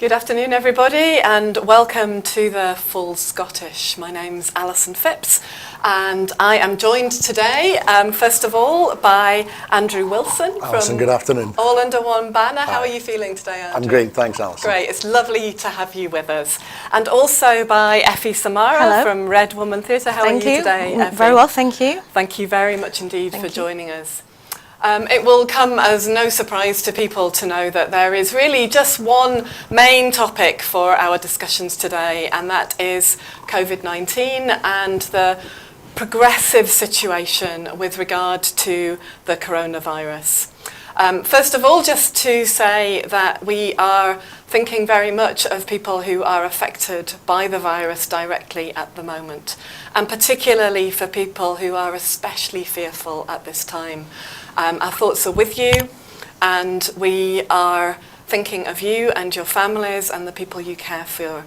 Good afternoon, everybody, and welcome to the Full Scottish. My name's Alison Phipps, and I am joined today, first of all, by Andrew Wilson. Alison, good afternoon. All Under One Banner. Hi. How are you feeling today, Andrew? I'm great, thanks, Alison. Great, it's lovely to have you with us. And also by Effie Samara. Hello. From Red Woman Theatre. How are you today, Effie? Very well, thank you. Thank you very much indeed for joining us. It will come as no surprise to people to know that there is really just one main topic for our discussions today, and that is COVID-19 and the progressive situation with regard to the coronavirus. First of all, just to say that we are thinking very much of people who are affected by the virus directly at the moment, and particularly for people who are especially fearful at this time. Our thoughts are with you, and we are thinking of you and your families and the people you care for.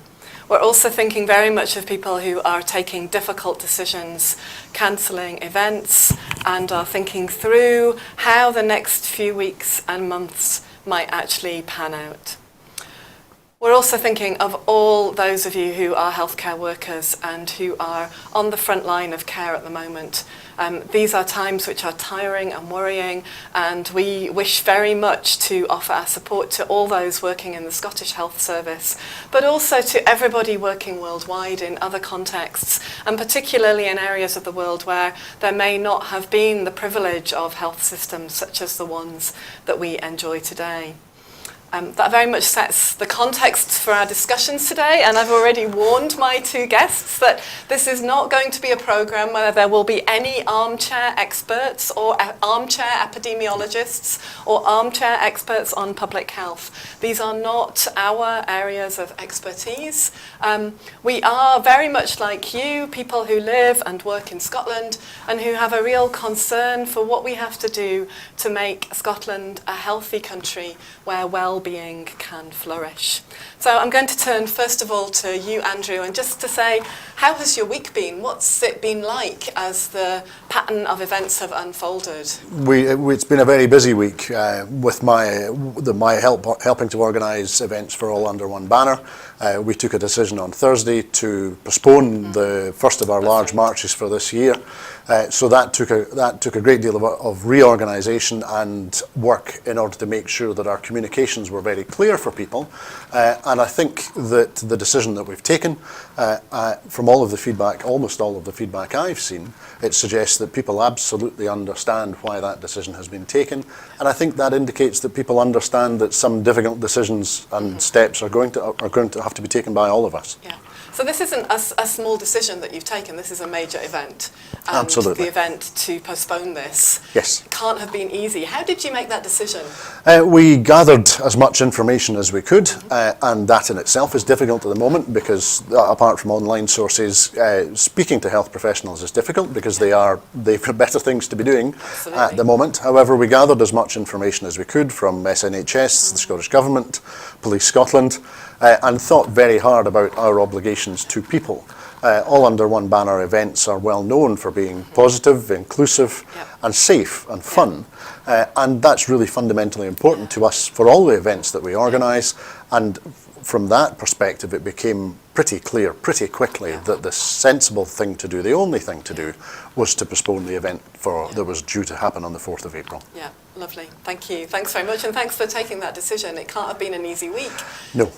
We're also thinking very much of people who are taking difficult decisions, cancelling events, and are thinking through how the next few weeks and months might actually pan out. We're also thinking of all those of you who are healthcare workers and who are on the front line of care at the moment. These are times which are tiring and worrying, and we wish very much to offer our support to all those working in the Scottish Health Service, but also to everybody working worldwide in other contexts, and particularly in areas of the world where there may not have been the privilege of health systems such as the ones that we enjoy today. That very much sets the context for our discussions today, and I've already warned my two guests that this is not going to be a programme where there will be any armchair experts or armchair epidemiologists or armchair experts on public health. These are not our areas of expertise. We are very much like you, people who live and work in Scotland and who have a real concern for what we have to do to make Scotland a healthy country where well-being can flourish. So I'm going to turn first of all to you, Andrew, and just to say, how has your week been? What's it been like as the pattern of events have unfolded? It's been a very busy week with my helping to organise events for All Under One Banner. We took a decision on Thursday to postpone the first of our large marches for this year. So that took a great deal of reorganisation and work in order to make sure that our communications were very clear for people. And I think that the decision that we've taken, from all of the feedback, almost all of the feedback I've seen, it suggests that people absolutely understand why that decision has been taken. And I think that indicates that people understand that some difficult decisions and steps are going to have to be taken by all of us. Yeah. So this isn't a small decision that you've taken, this is a major event. And Absolutely. the event to postpone this can't have been easy. How did you make that decision? We gathered as much information as we could, and that in itself is difficult at the moment because apart from online sources, speaking to health professionals is difficult because they've got better things to be doing at the moment. However, we gathered as much information as we could from SNHS, the Scottish Government, Police Scotland, and thought very hard about our obligations to people. All Under One Banner events are well known for being positive, inclusive and safe and fun. And that's really fundamentally important to us for all the events that we organise. And from that perspective, it became pretty clear pretty quickly that the sensible thing to do, the only thing to do, was to postpone the event that was due to happen on the 4th of April. Yeah, lovely. Thank you. Thanks very much, and thanks for taking that decision. It can't have been an easy week. No.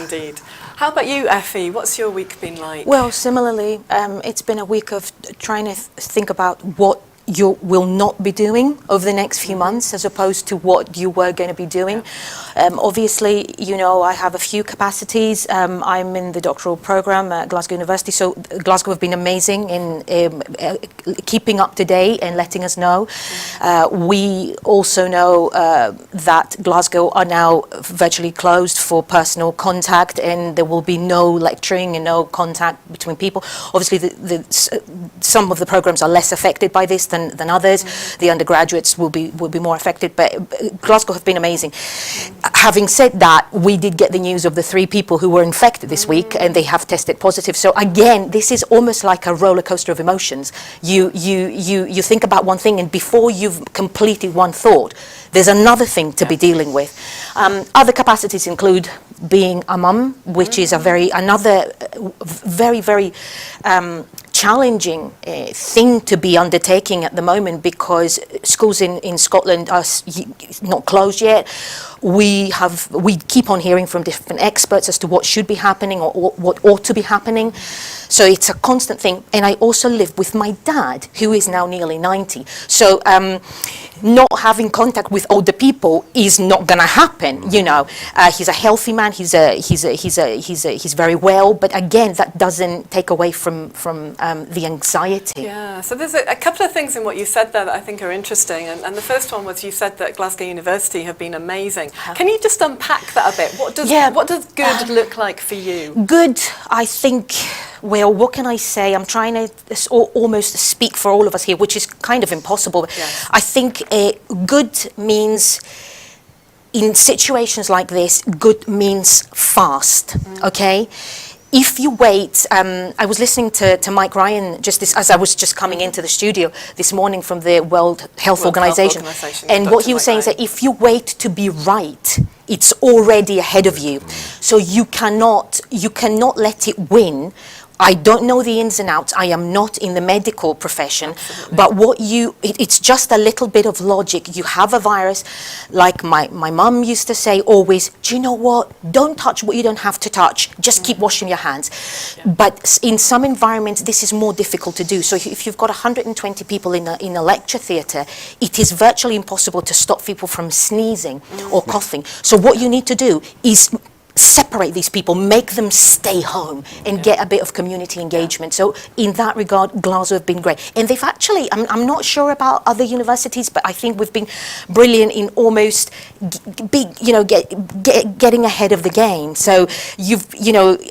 Indeed. How about you, Effie? What's your week been like? Well, similarly, it's been a week of trying to think about what you will not be doing over the next few months as opposed to what you were going to be doing. Obviously, you know, I have a few capacities. I'm in the doctoral program at Glasgow University, so Glasgow have been amazing in keeping up to date and letting us know. We also know that Glasgow are now virtually closed for personal contact, and there will be no lecturing and no contact between people. Obviously, some of the programs are less affected by this than others. The undergraduates will be more affected, but Glasgow have been amazing. Having said that, we did get the news of the 3 people who were infected this week, and they have tested positive. So again, this is almost like a roller coaster of emotions. You think about one thing, and before you've completed one thought, there's another thing to be dealing with. Other capacities include being a mum, which is another very challenging thing to be undertaking at the moment, because schools in Scotland are not closed yet. We keep on hearing from different experts as to what should be happening or what ought to be happening. So it's a constant thing. And I also live with my dad, who is now nearly 90. So not having contact with older people is not going to happen. You know, he's a healthy man. He's very well. But again, that doesn't take away from the anxiety. Yeah. So there's a couple of things in what you said there that I think are interesting. And the first one was, you said that Glasgow University have been amazing. Can you just unpack that a bit? What does good look like for you? Good, I think. Well, what can I say? I'm trying to almost speak for all of us here, which is kind of impossible. Yes. I think good means, in situations like this, good means fast, okay? If you wait, I was listening to Mike Ryan as I was just coming into the studio this morning from the World Health Organization. And what he was saying is that if you wait to be right, it's already ahead of you. So you cannot let it win. I don't know the ins and outs. I am not in the medical profession. Absolutely. But it's just a little bit of logic. You have a virus, like my mum used to say always, do you know what? Don't touch what you don't have to touch. Just keep washing your hands. Yeah. But in some environments, this is more difficult to do. So if you've got 120 people in a lecture theatre, it is virtually impossible to stop people from sneezing or coughing. So what you need to do is separate these people, make them stay home and get a bit of community engagement. So in that regard, Glasgow have been great. And they've actually, I'm not sure about other universities, but I think we've been brilliant in almost getting ahead of the game. So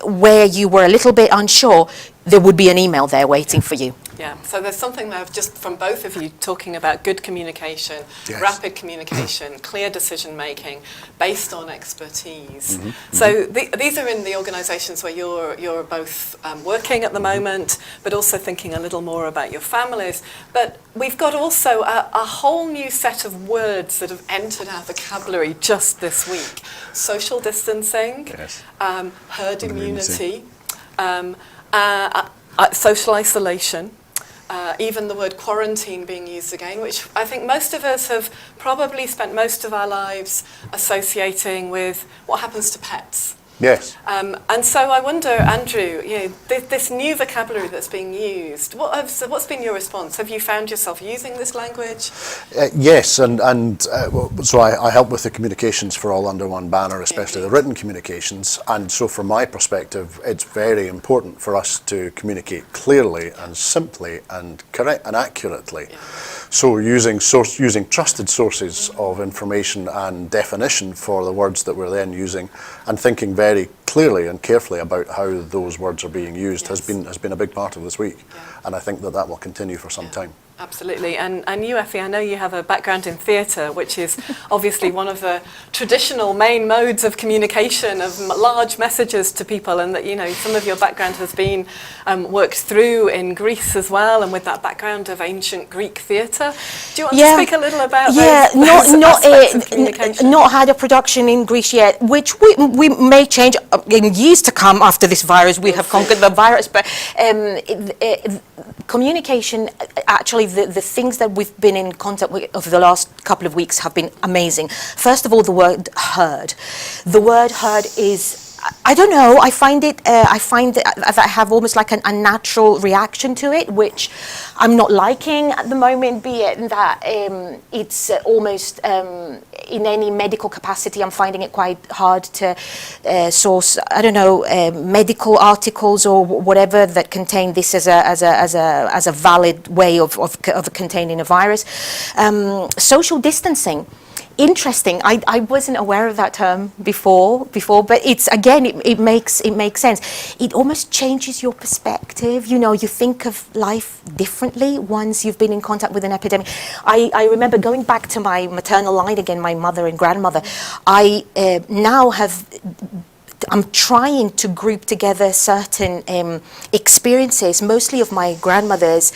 where you were a little bit unsure, there would be an email there waiting for you. Yeah, so there's something there just from both of you talking about good communication, rapid communication, clear decision making based on expertise. So these are in the organisations where you're both working at the moment, but also thinking a little more about your families. But we've got also a whole new set of words that have entered our vocabulary just this week. Social distancing, herd immunity, social isolation. Even the word quarantine being used again, which I think most of us have probably spent most of our lives associating with what happens to pets. Yes. And so I wonder, Andrew, this new vocabulary that's being used, what's been your response? Have you found yourself using this language? Yes, so I help with the communications for all under one banner, especially the written communications. And so from my perspective, it's very important for us to communicate clearly and simply and correct and accurately. Yeah. So using trusted sources of information and definition for the words that we're then using, and thinking very clearly and carefully about how those words are being used has been a big part of this week. Yeah. And I think that will continue for some time. Absolutely. And you, Effie, I know you have a background in theatre, which is obviously one of the traditional main modes of communication, of large messages to people, and that, some of your background has been worked through in Greece as well, and with that background of ancient Greek theatre. Do you want to speak a little about those aspects of communication? Not had a production in Greece yet, which we may change in years to come after this virus. We have conquered the virus, but communication, actually, the things that we've been in contact with over the last couple of weeks have been amazing. First of all, the word heard. The word heard is, I don't know, I find that I have almost like a natural reaction to it, which I'm not liking at the moment, be it that it's almost in any medical capacity, I'm finding it quite hard to source, medical articles or whatever that contain this as a valid way of containing a virus. Social distancing. Interesting. I wasn't aware of that term before, but it's again, it makes sense. It almost changes your perspective. You think of life differently once you've been in contact with an epidemic. I remember going back to my maternal line again, my mother and grandmother. I now have I'm trying to group together certain experiences, mostly of my grandmother's,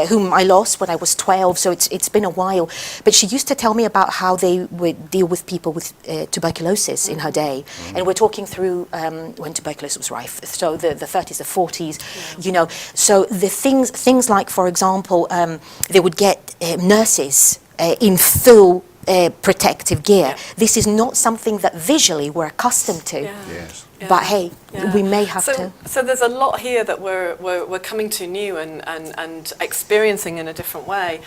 whom I lost when I was 12, so it's been a while. But she used to tell me about how they would deal with people with tuberculosis in her day. And we're talking through when tuberculosis was rife, so the 30s, the 40s, you know. So the things like, for example, they would get nurses in full protective gear. This is not something that visually we're accustomed to. Yes. But hey, we may have to. So there's a lot here that we're coming to new and experiencing in a different way.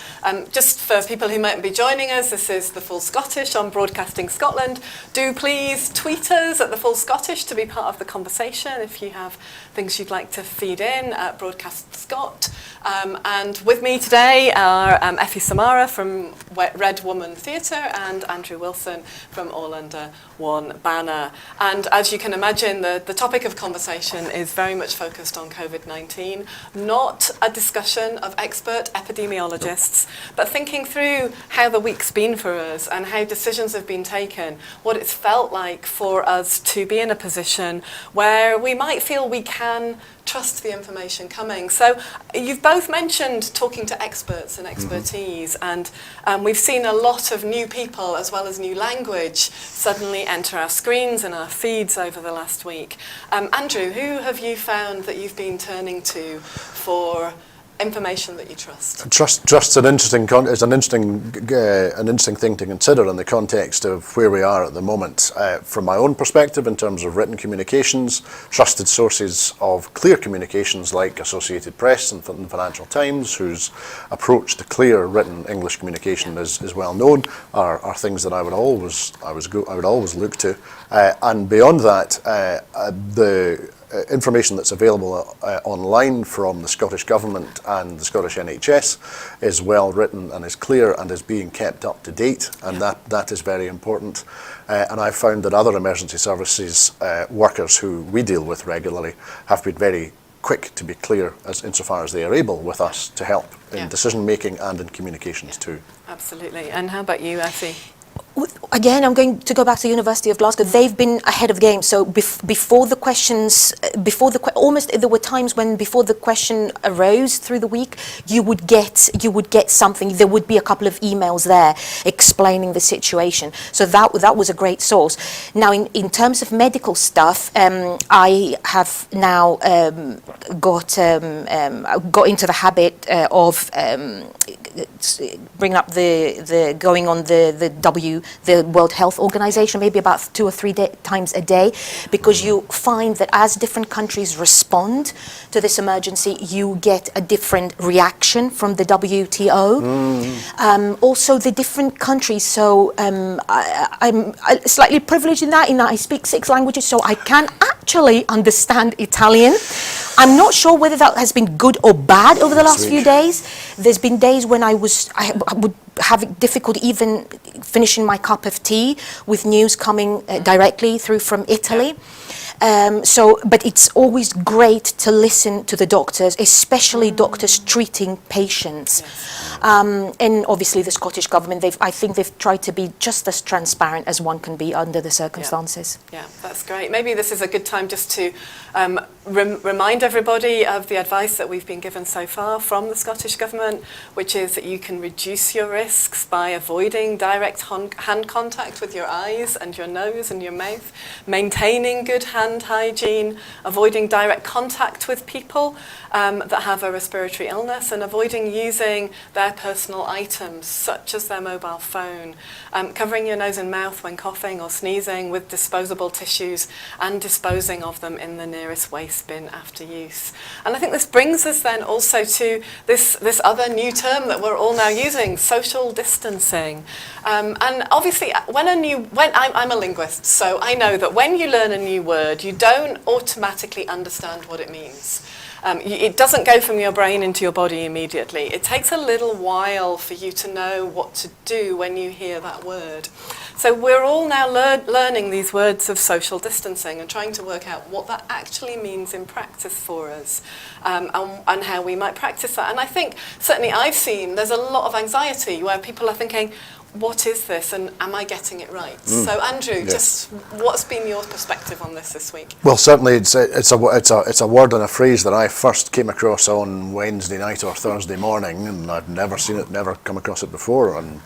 Just for people who might be joining us, this is The Full Scottish on Broadcasting Scotland. Do please tweet us at The Full Scottish to be part of the conversation if you have things you'd like to feed in at Broadcast Scot. And with me today are Effie Samara from Red Woman Theatre and Andrew Wilson from All Under One Banner. And as you can imagine, the topic of conversation is very much focused on COVID-19, not a discussion of expert epidemiologists, but thinking through how the week's been for us and how decisions have been taken, what it's felt like for us to be in a position where we might feel we can trust the information coming. So you've both mentioned talking to experts and expertise, and we've seen a lot of new people as well as new language suddenly enter our screens and our feeds over the last week. Andrew, who have you found that you've been turning to for information that you trust? Trust's an interesting thing to consider in the context of where we are at the moment. From my own perspective, in terms of written communications, trusted sources of clear communications like Associated Press and the Financial Times, whose approach to clear written English communication is well known, are things that I would always look to. And beyond that, the information that's available online from the Scottish Government and the Scottish NHS is well written and is clear and is being kept up to date, and that is very important. And I've found that other emergency services workers who we deal with regularly have been very quick to be clear insofar as they are able with us to help in decision making and in communications too. Absolutely. And how about you, Effie? Again, I'm going to go back to the University of Glasgow. They've been ahead of the game. So before the questions, almost there were times when before the question arose through the week, you would get something. There would be a couple of emails there explaining the situation. So that was a great source. Now, in terms of medical stuff, I have now got into the habit of bringing up the going on the World Health Organization, maybe about 2 or 3 times a day, because you find that as different countries respond to this emergency, you get a different reaction from the WTO. Also, the different countries. So I'm slightly privileged in that I speak 6 languages, so I can actually understand Italian. I'm not sure whether that has been good or bad over the last few days. There's been days when I would have difficulty even finishing my cup of tea with news coming directly through from Italy. But it's always great to listen to the doctors, especially doctors treating patients. And obviously the Scottish Government, I think they've tried to be just as transparent as one can be under the circumstances. Yeah, that's great. Maybe this is a good time just to remind everybody of the advice that we've been given so far from the Scottish Government, which is that you can reduce your risks by avoiding direct hand contact with your eyes and your nose and your mouth, maintaining good hand hygiene, avoiding direct contact with people that have a respiratory illness, and avoiding using their personal items such as their mobile phone, covering your nose and mouth when coughing or sneezing with disposable tissues, and disposing of them in the nearest waste bin after use. And I think this brings us then also to this other new term that we're all now using, social distancing. And obviously, I'm a linguist, so I know that when you learn a new word, you don't automatically understand what it means. It doesn't go from your brain into your body immediately. It takes a little while for you to know what to do when you hear that word. So we're all now learning these words of social distancing and trying to work out what that actually means in practice for us, and how we might practice that. And I think certainly I've seen there's a lot of anxiety where people are thinking, what is this and am I getting it right? So Andrew, Yes. just what's been your perspective on this week? Well, certainly it's a word and a phrase that I first came across on Wednesday night or Thursday morning, and I'd never seen it, never come across it before, and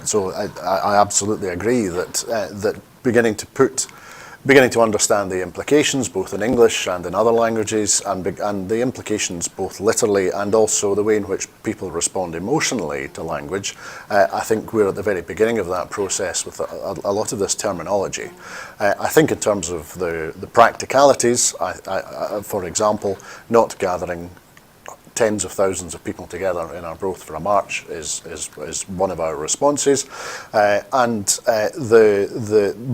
so I absolutely agree that beginning to understand the implications, both in English and in other languages, and the implications both literally and also the way in which people respond emotionally to language. I think we're at the very beginning of that process with a lot of this terminology. I think in terms of the practicalities, for example, not gathering tens of thousands of people together in Arbroath for a march is one of our responses, and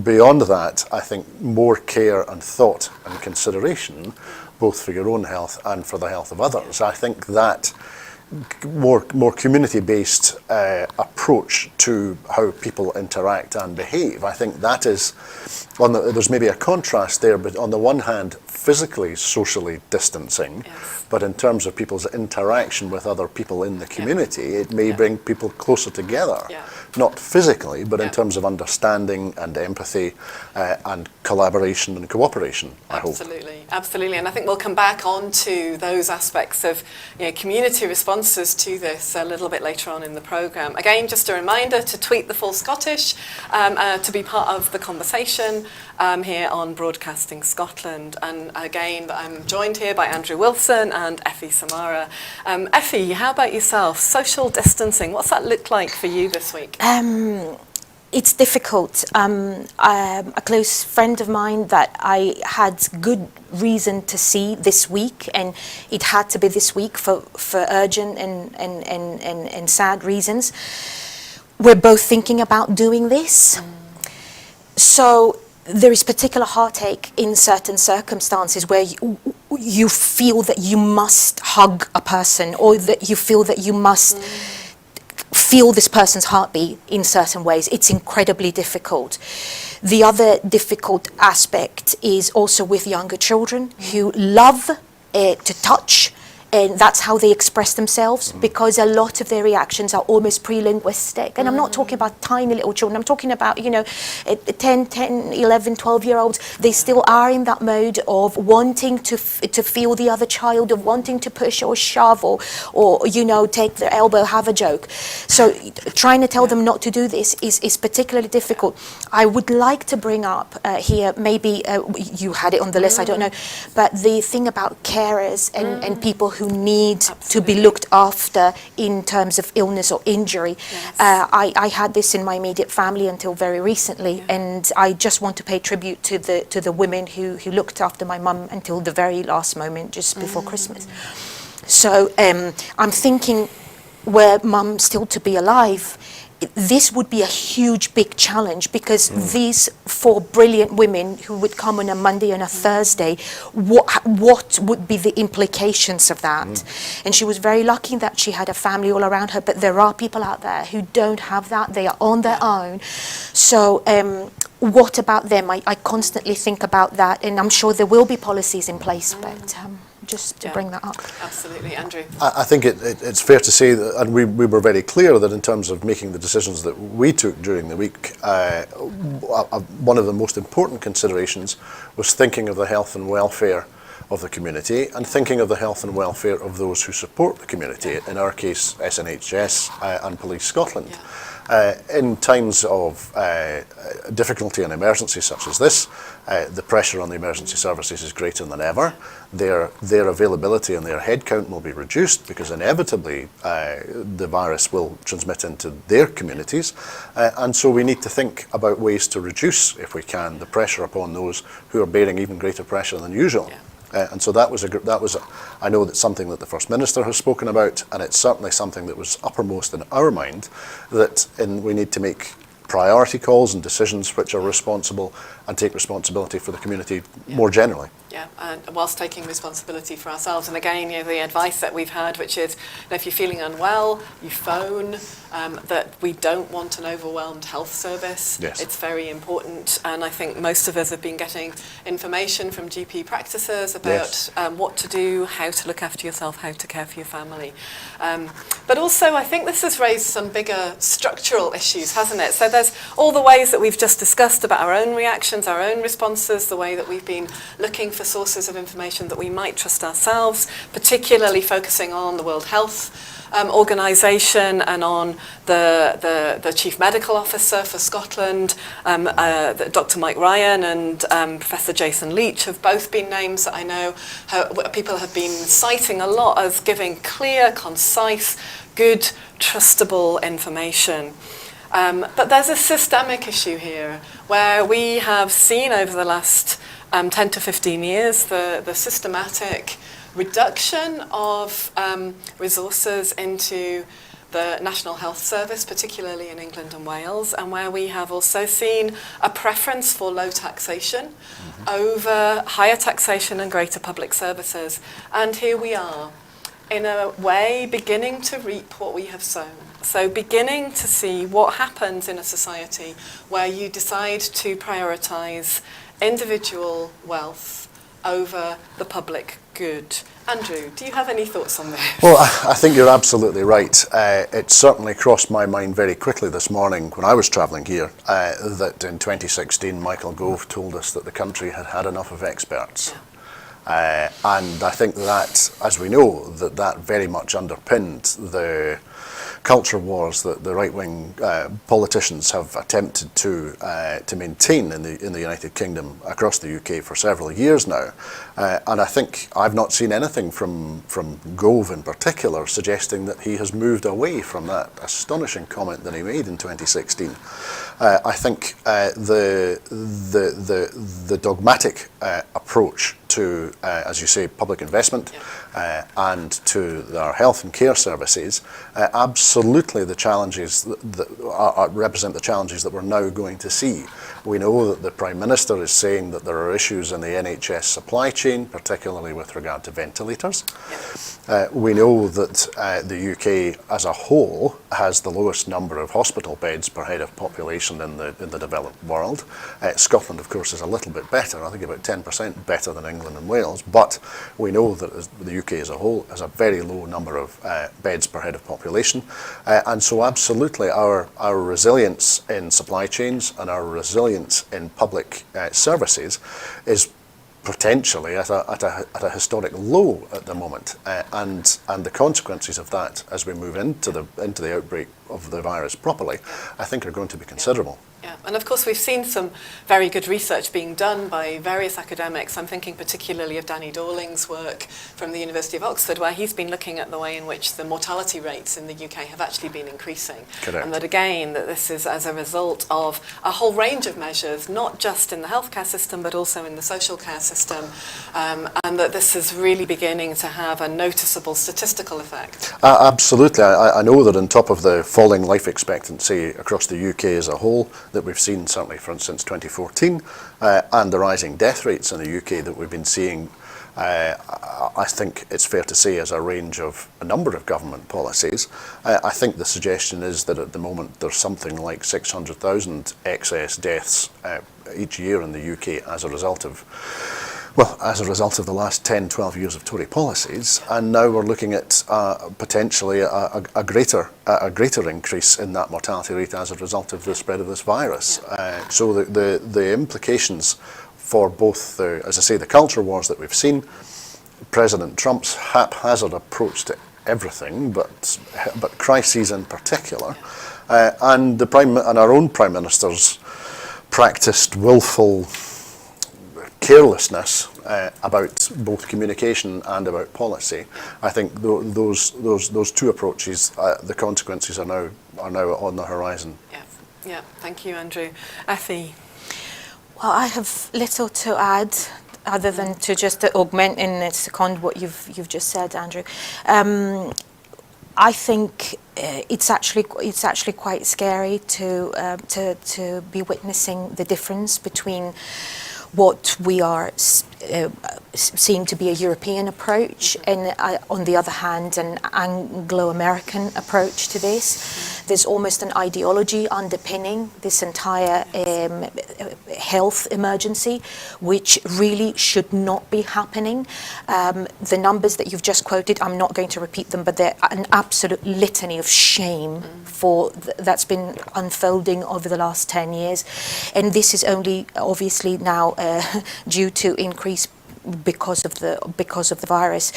beyond that, I think more care and thought and consideration, both for your own health and for the health of others. I think that more community-based approach to how people interact and behave, I think that is, there's maybe a contrast there, but on the one hand, physically, socially distancing, Yes. but in terms of people's interaction with other people in the community, it may bring people closer together. Yeah. Not physically, but in Yeah. terms of understanding and empathy and collaboration and cooperation, I hope. Absolutely, and I think we'll come back on to those aspects of community responses to this a little bit later on in the programme. Again, just a reminder to tweet the full Scottish to be part of the conversation here on Broadcasting Scotland. And again, I'm joined here by Andrew Wilson and Effie Samara. Effie, how about yourself? Social distancing, what's that look like for you this week? It's difficult. A close friend of mine that I had good reason to see this week, and it had to be this week for urgent and sad reasons. We're both thinking about doing this. So there is particular heartache in certain circumstances where you feel that you must hug a person, or that you feel that you must feel this person's heartbeat in certain ways. It's incredibly difficult. The other difficult aspect is also with younger children who love to touch, and that's how they express themselves, because a lot of their reactions are almost pre-linguistic. And I'm not talking about tiny little children. I'm talking about, 10, 11, 12-year-olds. They still are in that mode of wanting to feel the other child, of wanting to push or shove or take their elbow, have a joke. So trying to tell them not to do this is particularly difficult. I would like to bring up here, maybe you had it on the list, I don't know, but the thing about carers and people who need to be looked after in terms of illness or injury. Yes. I had this in my immediate family until very recently, and I just want to pay tribute to the women who looked after my mum until the very last moment, just before Christmas. So I'm thinking, were mum still to be alive, this would be a huge, big challenge, because these four brilliant women who would come on a Monday and a Thursday, what would be the implications of that? And she was very lucky that she had a family all around her, but there are people out there who don't have that. They are on their own. So what about them? I constantly think about that, and I'm sure there will be policies in place, but just to bring that up. Absolutely, Andrew. I think it's fair to say that, and we were very clear that in terms of making the decisions that we took during the week, one of the most important considerations was thinking of the health and welfare of the community and thinking of the health and welfare of those who support the community, in our case SNHS and Police Scotland. In times of difficulty and emergency such as this, the pressure on the emergency services is greater than ever. Their availability and their headcount will be reduced, because inevitably the virus will transmit into their communities, and so we need to think about ways to reduce, if we can, the pressure upon those who are bearing even greater pressure than usual. And so I know that's something that the First Minister has spoken about, and it's certainly something that was uppermost in our mind, that we need to make priority calls and decisions which are responsible and take responsibility for the community more generally. Yeah, and whilst taking responsibility for ourselves. And again, the advice that we've had, which is, if you're feeling unwell, you phone, that we don't want an overwhelmed health service. Yes. It's very important. And I think most of us have been getting information from GP practices about what to do, how to look after yourself, how to care for your family. But also, I think this has raised some bigger structural issues, hasn't it? So there's all the ways that we've just discussed about our own reactions, our own responses, the way that we've been looking for sources of information that we might trust ourselves, particularly focusing on the World Health Organisation and on the Chief Medical Officer for Scotland, Dr. Mike Ryan and Professor Jason Leach have both been names that I know people have been citing a lot as giving clear, concise, good, trustable information. But there's a systemic issue here where we have seen over the last 10 to 15 years the systematic reduction of resources into the National Health Service, particularly in England and Wales, and where we have also seen a preference for low taxation over higher taxation and greater public services. And here we are, in a way, beginning to reap what we have sown. So beginning to see what happens in a society where you decide to prioritise individual wealth over the public good. Andrew, do you have any thoughts on this? Well, I think you're absolutely right. It certainly crossed my mind very quickly this morning when I was travelling here that in 2016 Michael Gove told us that the country had had enough of experts. And I think that, as we know, that very much underpinned the culture wars that the right-wing politicians have attempted to maintain in the United Kingdom across the UK for several years now. And I think I've not seen anything from Gove in particular suggesting that he has moved away from that astonishing comment that he made in 2016. I think the dogmatic approach to, as you say, public investment and to our health and care services, absolutely the challenges that represent the challenges that we're now going to see. We know that the Prime Minister is saying that there are issues in the NHS supply chain, particularly with regard to ventilators. We know that the UK as a whole has the lowest number of hospital beds per head of population in the developed world. Scotland, of course, is a little bit better, I think about 10% better than England and Wales, but we know that the UK as a whole has a very low number of beds per head of population. And so absolutely our resilience in supply chains and our resilience in public services is potentially at a historic low at the moment, and the consequences of that as we move into the outbreak of the virus properly, I think are going to be considerable. Yeah, and of course we've seen some very good research being done by various academics. I'm thinking particularly of Danny Dorling's work from the University of Oxford, where he's been looking at the way in which the mortality rates in the UK have actually been increasing. Correct. And that again, that this is as a result of a whole range of measures, not just in the healthcare system, but also in the social care system, and that this is really beginning to have a noticeable statistical effect. Absolutely. I know that on top of the falling life expectancy across the UK as a whole, that we've seen certainly since 2014, and the rising death rates in the UK that we've been seeing, I think it's fair to say as a range of a number of government policies. I think the suggestion is that at the moment there's something like 600,000 excess deaths each year in the UK as a result of the last 10, 12 years of Tory policies, and now we're looking at potentially a greater increase in that mortality rate as a result of the spread of this virus. So the implications for both, as I say, the culture wars that we've seen, President Trump's haphazard approach to everything, but crises in particular, and our own Prime Minister's practiced willful carelessness about both communication and about policy. I think those two approaches, the consequences are now on the horizon. Yeah. Thank you, Andrew. Effie. Well, I have little to add, other than to just augment and second what you've just said, Andrew. I think it's actually quite scary to be witnessing the difference between what we are seeing to be a European approach and on the other hand an Anglo-American approach to this. There's almost an ideology underpinning this entire health emergency, which really should not be happening. The numbers that you've just quoted, I'm not going to repeat them, but they're an absolute litany of shame for that's been unfolding over the last 10 years. And this is only obviously now due to increase because of the virus.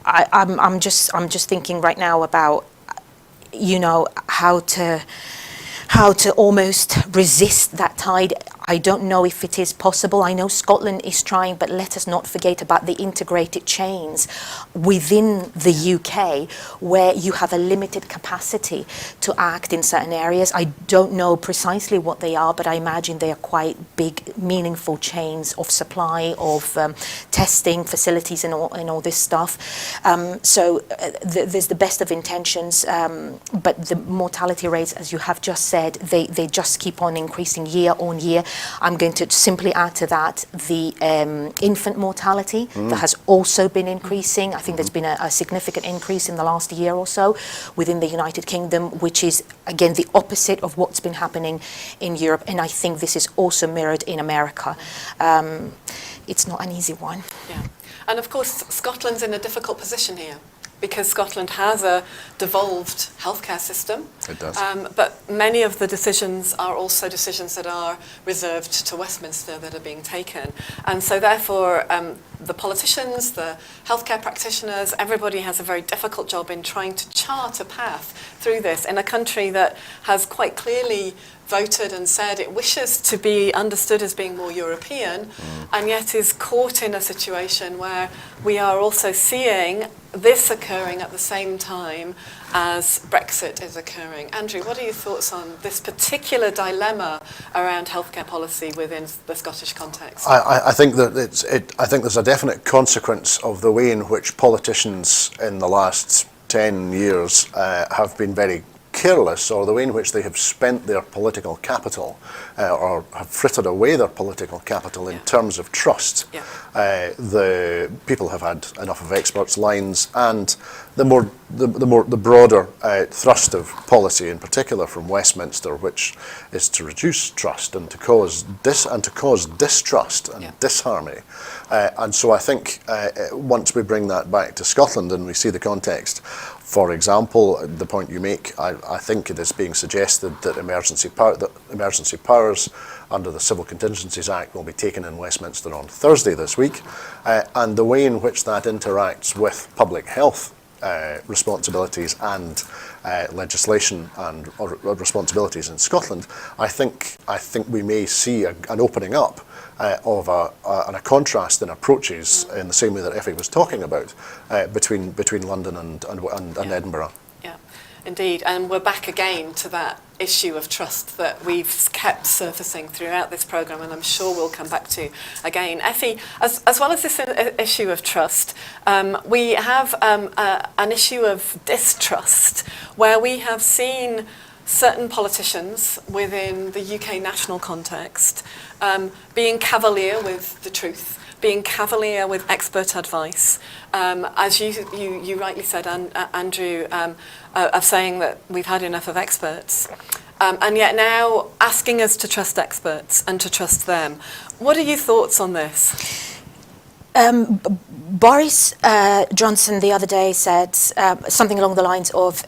I'm just thinking right now about, you know, how to almost resist that tide. I don't know if it is possible. I know Scotland is trying, but let us not forget about the integrated chains within the UK, where you have a limited capacity to act in certain areas. I don't know precisely what they are, but I imagine they are quite big, meaningful chains of supply, of testing facilities and all this stuff. So there's the best of intentions, but the mortality rates, as you have just said, they just keep on increasing year on year. I'm going to simply add to that the infant mortality that has also been increasing. I think there's been a significant increase in the last year or so within the United Kingdom, which is, again, the opposite of what's been happening in Europe. And I think this is also mirrored in America. It's not an easy one. Yeah. And of course, Scotland's in a difficult position here, because Scotland has a devolved healthcare system. It does. But many of the decisions are also decisions that are reserved to Westminster that are being taken. And so therefore, the politicians, the healthcare practitioners, everybody has a very difficult job in trying to chart a path through this in a country that has quite clearly voted and said it wishes to be understood as being more European, and yet is caught in a situation where we are also seeing this occurring at the same time as Brexit is occurring. Andrew, what are your thoughts on this particular dilemma around healthcare policy within the Scottish context? I think that I think there's a definite consequence of the way in which politicians in the last 10 years have been very careless, or the way in which they have spent their political capital or have frittered away their political capital in terms of trust. Yeah. The people have had enough of experts' lines, and the broader thrust of policy, in particular from Westminster, which is to reduce trust and to cause distrust and disharmony. And so I think once we bring that back to Scotland and we see the context, for example, the point you make, I think it is being suggested that emergency powers under the Civil Contingencies Act will be taken in Westminster on Thursday this week, and the way in which that interacts with public health responsibilities and legislation and responsibilities in Scotland, I think we may see an opening up of a contrast in approaches in the same way that Effie was talking about between London and Edinburgh. Yeah, indeed, and we're back again to that issue of trust that we've kept surfacing throughout this programme, and I'm sure we'll come back to again. Effie, as well as this issue of trust, we have an issue of distrust, where we have seen certain politicians within the UK national context being cavalier with the truth, being cavalier with expert advice, as you rightly said, Andrew, of saying that we've had enough of experts, and yet now asking us to trust experts and to trust them. What are your thoughts on this? Boris Johnson the other day said something along the lines of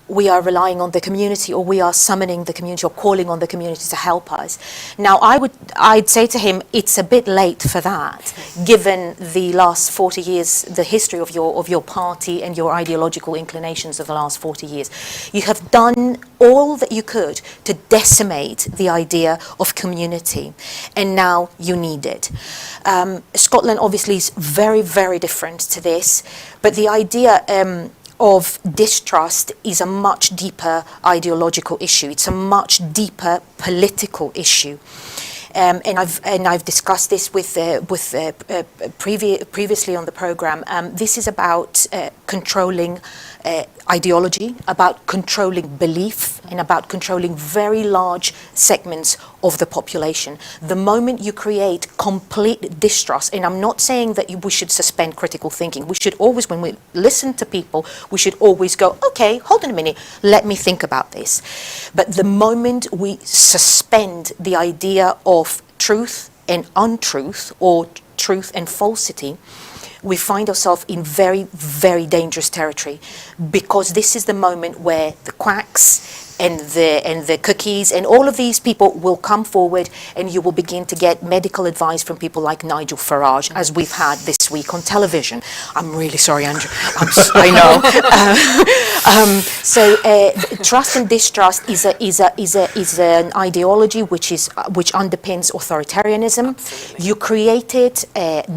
we are relying on the community, or we are summoning the community, or calling on the community to help us. Now, I'd say to him, it's a bit late for that, given the last 40 years, the history of your party and your ideological inclinations of the last 40 years. You have done all that you could to decimate the idea of community, and now you need it. Scotland obviously is very, very different to this, but the idea of distrust is a much deeper ideological issue. It's a much deeper political issue. and I've discussed this with previously on the program. This is about controlling ideology, about controlling belief, and about controlling very large segments of the population. The moment you create complete distrust, and I'm not saying that we should suspend critical thinking. We should always, when we listen to people, we should always go, okay, hold on a minute, let me think about this. But the moment we suspend the idea of truth and untruth, or truth and falsity, we find ourselves in very, very dangerous territory, because this is the moment where the quacks and the cookies and all of these people will come forward, and you will begin to get medical advice from people like Nigel Farage, as we've had this week on television. I'm really sorry, Andrew. I know. So trust and distrust is an ideology which underpins authoritarianism. Absolutely. You create it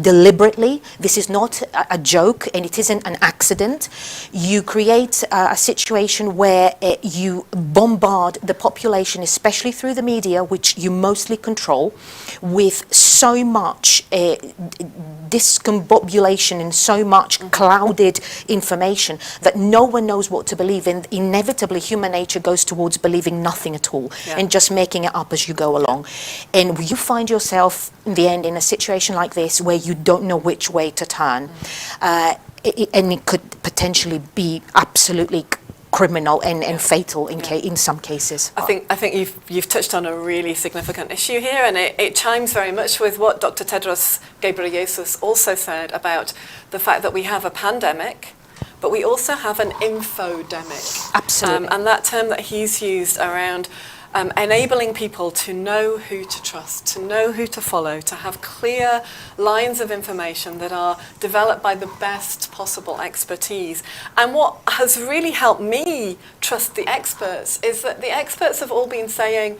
deliberately. This is not a joke, and it isn't an accident. You create a situation where you bombard the population, especially through the media, which you mostly control, with so much discombobulation and so much clouded information that no one knows what to believe in. Inevitably, human nature goes towards believing nothing at all, and just making it up as you go along. And you find yourself in the end in a situation like this where you don't know which way to turn. And it could potentially be absolutely criminal and fatal in some cases. I think you've touched on a really significant issue here, and it chimes very much with what Dr. Tedros Ghebreyesus also said about the fact that we have a pandemic, but we also have an infodemic. Absolutely. And that term that he's used around enabling people to know who to trust, to know who to follow, to have clear lines of information that are developed by the best possible expertise. And what has really helped me trust the experts is that the experts have all been saying,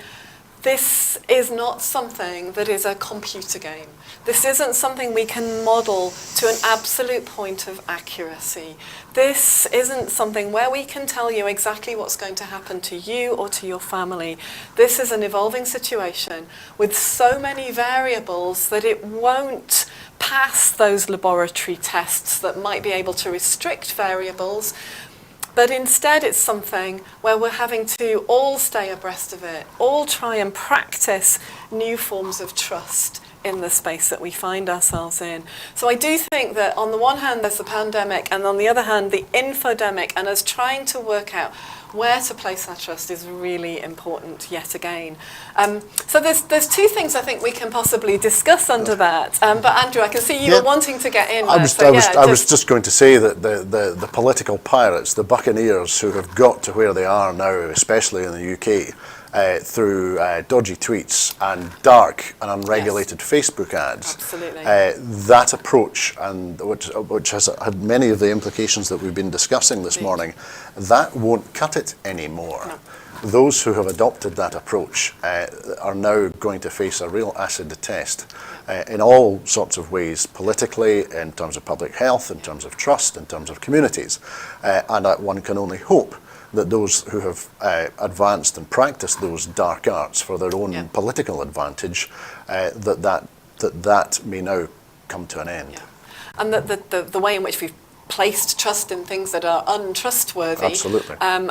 this is not something that is a computer game. This isn't something we can model to an absolute point of accuracy. This isn't something where we can tell you exactly what's going to happen to you or to your family. This is an evolving situation with so many variables that it won't pass those laboratory tests that might be able to restrict variables. But instead it's something where we're having to all stay abreast of it, all try and practice new forms of trust in the space that we find ourselves in. So I do think that on the one hand there's the pandemic, and on the other hand the infodemic, and us trying to work out where to place our trust is really important yet again. So there's two things I think we can possibly discuss under that. But Andrew, I can see you were wanting to get in. I was just going to say that the political pirates, the buccaneers who have got to where they are now, especially in the UK, through dodgy tweets and dark and unregulated Facebook ads. Absolutely. That approach, and which has had many of the implications that we've been discussing this morning, that won't cut it anymore. No. Those who have adopted that approach are now going to face a real acid test in all sorts of ways, politically, in terms of public health, in terms of trust, in terms of communities. And one can only hope that those who have advanced and practiced those dark arts for their own political advantage, that may now come to an end. Yeah. And the way in which we've placed trust in things that are untrustworthy. Absolutely. And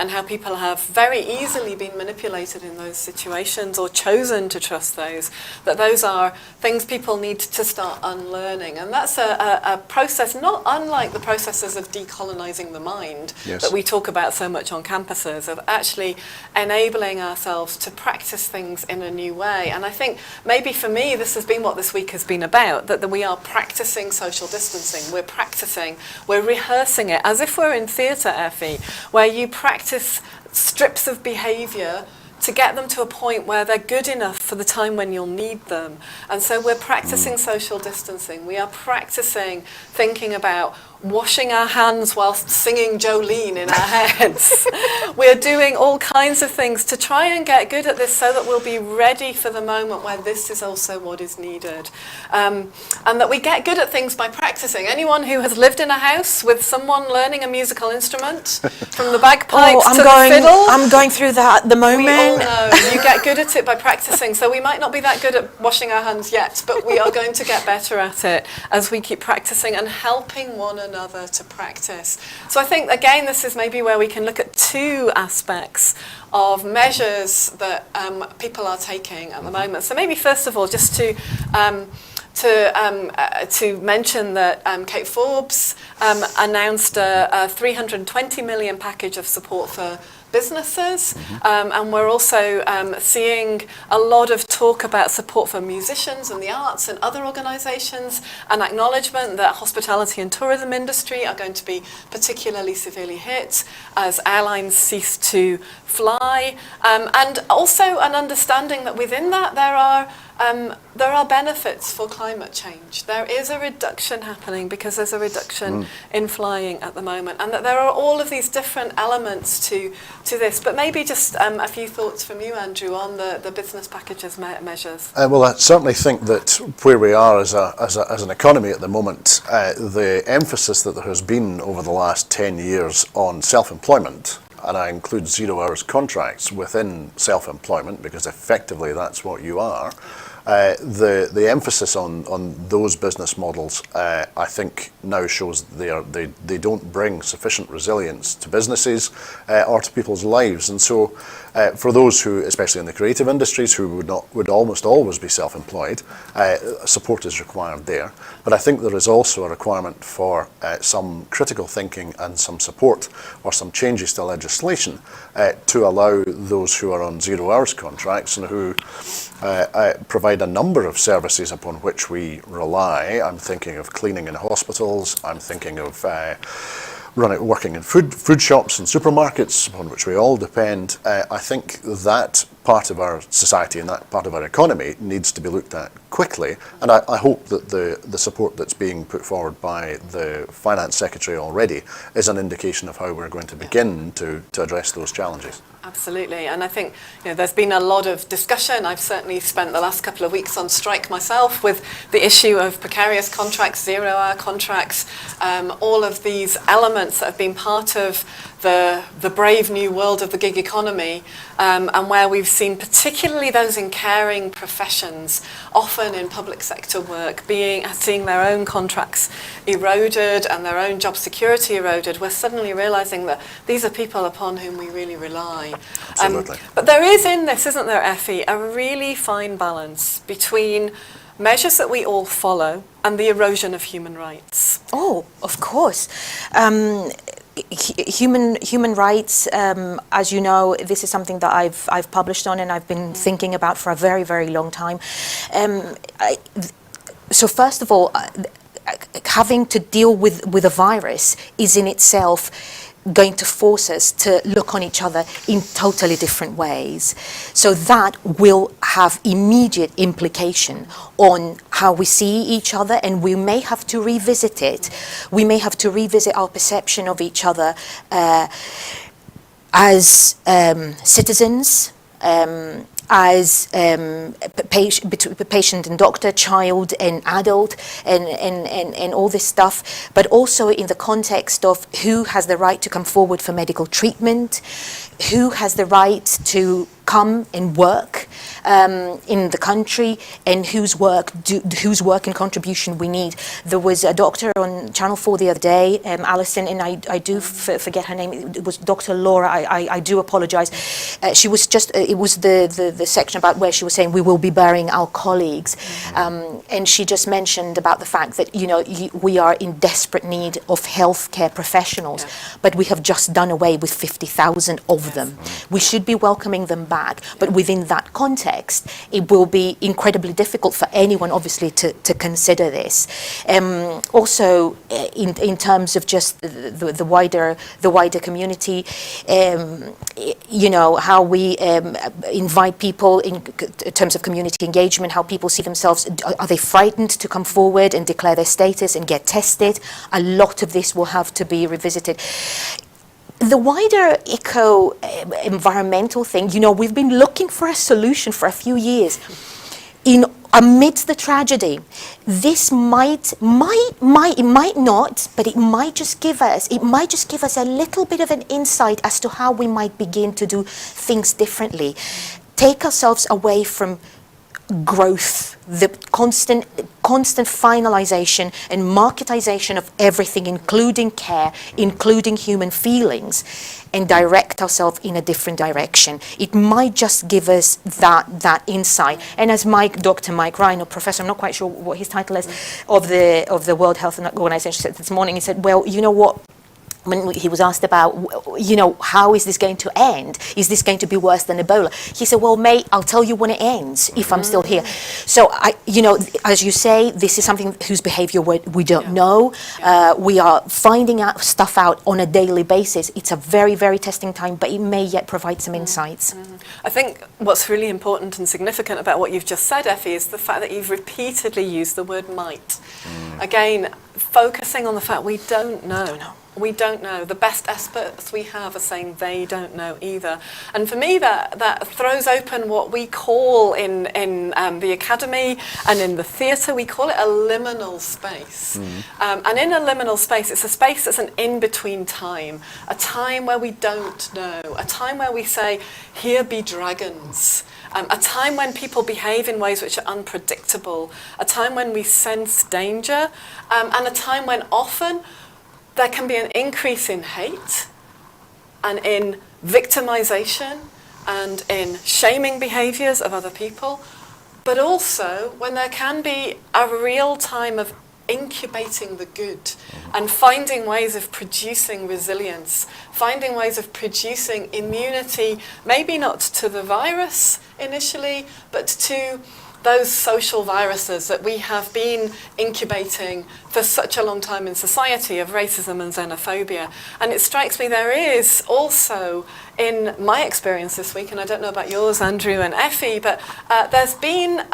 how people have very easily been manipulated in those situations or chosen to trust those, that those are things people need to start unlearning. And that's a process not unlike the processes of decolonizing the mind that we talk about so much on campuses, of actually enabling ourselves to practice things in a new way. And I think maybe for me this has been what this week has been about, that we are practicing social distancing. We're rehearsing it as if we're in theatre, Effie, where you practice strips of behaviour to get them to a point where they're good enough for the time when you'll need them. And so we're practicing social distancing. We are practicing thinking about washing our hands whilst singing Jolene in our heads. We're doing all kinds of things to try and get good at this so that we'll be ready for the moment where this is also what is needed. And that we get good at things by practicing. Anyone who has lived in a house with someone learning a musical instrument, from the bagpipes to the fiddle. I'm going through that at the moment. We all know you get good at it by practicing. So we might not be that good at washing our hands yet, but we are going to get better at it as we keep practicing and helping one another to practice. So I think, again, this is maybe where we can look at two aspects of measures that people are taking at the moment. So maybe first of all, just to mention that Kate Forbes announced a 320 million package of support for businesses, and we're also seeing a lot of talk about support for musicians and the arts and other organisations, and acknowledgement that hospitality and tourism industry are going to be particularly severely hit as airlines cease to fly, and also an understanding that within that there are benefits for climate change. There is a reduction happening because there's a reduction in flying at the moment, and that there are all of these different elements to this. But maybe just a few thoughts from you, Andrew, on the business packages measures. Well, I certainly think that where we are as an economy at the moment, the emphasis that there has been over the last 10 years on self-employment, and I include 0 hours contracts within self-employment because effectively that's what you are. The emphasis on those business models, I think, now shows they don't bring sufficient resilience to businesses or to people's lives, and so for those who, especially in the creative industries, who would almost always be self-employed, support is required there. But I think there is also a requirement for some critical thinking and some support or some changes to legislation to allow those who are on 0 hours contracts and who provide a number of services upon which we rely. I'm thinking of cleaning in hospitals, I'm thinking of working in food shops and supermarkets, upon which we all depend. I think that part of our society and that part of our economy needs to be looked at quickly, and I hope that the support that's being put forward by the Finance Secretary already is an indication of how we're going to begin to address those challenges. Absolutely, and I think there's been a lot of discussion. I've certainly spent the last couple of weeks on strike myself with the issue of precarious contracts, 0 hour contracts, all of these elements that have been part of the brave new world of the gig economy, and where we've seen particularly those in caring professions, often in public sector work, seeing their own contracts eroded and their own job security eroded. We're suddenly realising that these are people upon whom we really rely. Absolutely. But there is in this, isn't there, Effie, a really fine balance between measures that we all follow and the erosion of human rights. Oh, of course. Human rights, as you know, this is something that I've published on and I've been thinking about for a very, very long time. So first of all, having to deal with a virus is in itself going to force us to look on each other in totally different ways. So that will have immediate implication on how we see each other, and we may have to revisit it. We may have to revisit our perception of each other as citizens, as patient and doctor, child and adult, and all this stuff, but also in the context of who has the right to come forward for medical treatment, who has the right to come and work in the country, and whose work and contribution we need. There was a doctor on Channel 4 the other day, Alison, and I do forget her name. It was Dr. Laura. I do apologise. She was just. It was the section about where she was saying we will be burying our colleagues, and she just mentioned about the fact that we are in desperate need of healthcare professionals, but we have just done away with 50,000 of them. We should be welcoming them back. But within that context, it will be incredibly difficult for anyone, obviously, to consider this. Also, in terms of just the wider community, how we invite people in terms of community engagement, how people see themselves. Are they frightened to come forward and declare their status and get tested? A lot of this will have to be revisited. The wider environmental thing, you know, we've been looking for a solution for a few years. Amidst the tragedy, this might not, but it might just give us a little bit of an insight as to how we might begin to do things differently. Take ourselves away from growth, the constant finalization and marketization of everything, including care, including human feelings, and direct ourselves in a different direction. It might just give us that insight. And as Dr. Mike Ryan, or Professor, I'm not quite sure what his title is, of the World Health Organization said this morning, he said, well, you know what? When he was asked about, you know, how is this going to end? Is this going to be worse than Ebola? He said, well, mate, I'll tell you when it ends if I'm still here. So, you know, as you say, this is something whose behavior we don't know. We are finding out stuff out on a daily basis. It's a very, very testing time, but it may yet provide some insights. I think what's really important and significant about what you've just said, Effie, is the fact that you've repeatedly used the word might. Again, focusing on the fact we don't know. We don't know. The best experts we have are saying they don't know either. And for me, that throws open what we call in the academy and in the theatre, we call it a liminal space. And in a liminal space, it's a space that's an in-between time, a time where we don't know, a time where we say, here be dragons. A time when people behave in ways which are unpredictable, a time when we sense danger, and a time when often there can be an increase in hate and in victimization and in shaming behaviors of other people, but also when there can be a real time of incubating the good and finding ways of producing resilience, finding ways of producing immunity, maybe not to the virus initially, but to those social viruses that we have been incubating for such a long time in society, of racism and xenophobia. And it strikes me there is also, in my experience this week, and I don't know about yours, Andrew and Effie, but there's been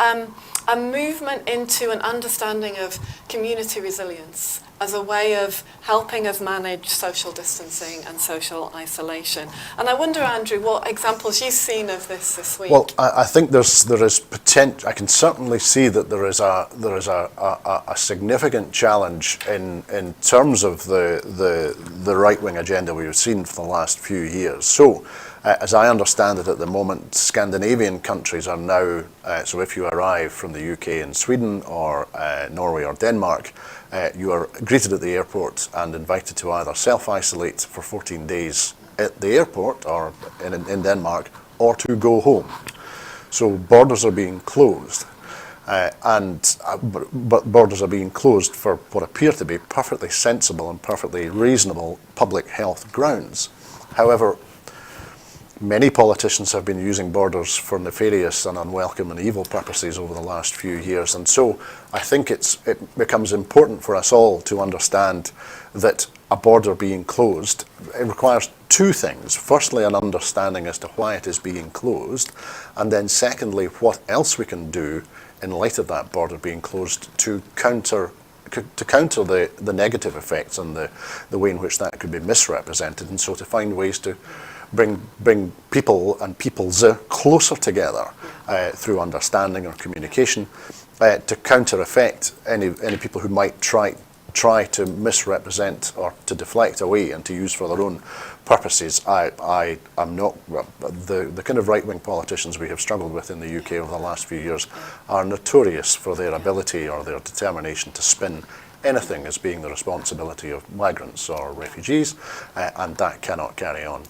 a movement into an understanding of community resilience as a way of helping us manage social distancing and social isolation. And I wonder, Andrew, what examples you've seen of this week? Well, I think there is potential. I can certainly see that there is a significant challenge in terms of the right-wing agenda we've seen for the last few years. So, as I understand it at the moment, Scandinavian countries are now, so if you arrive from the UK and Sweden or Norway or Denmark, you are greeted at the airport and invited to either self-isolate for 14 days at the airport or in Denmark, or to go home. So borders are being closed. But borders are being closed for what appear to be perfectly sensible and perfectly reasonable public health grounds. However, many politicians have been using borders for nefarious and unwelcome and evil purposes over the last few years, and so I think it becomes important for us all to understand that a border being closed, it requires two things. Firstly, an understanding as to why it is being closed, and then secondly, what else we can do in light of that border being closed to counter the negative effects and the way in which that could be misrepresented, and so to find ways to bring people and peoples closer together through understanding or communication to counter-effect any people who might try to misrepresent or to deflect away and to use for their own purposes. I am not, the kind of right-wing politicians we have struggled with in the UK over the last few years are notorious for their ability or their determination to spin anything as being the responsibility of migrants or refugees, and that cannot carry on,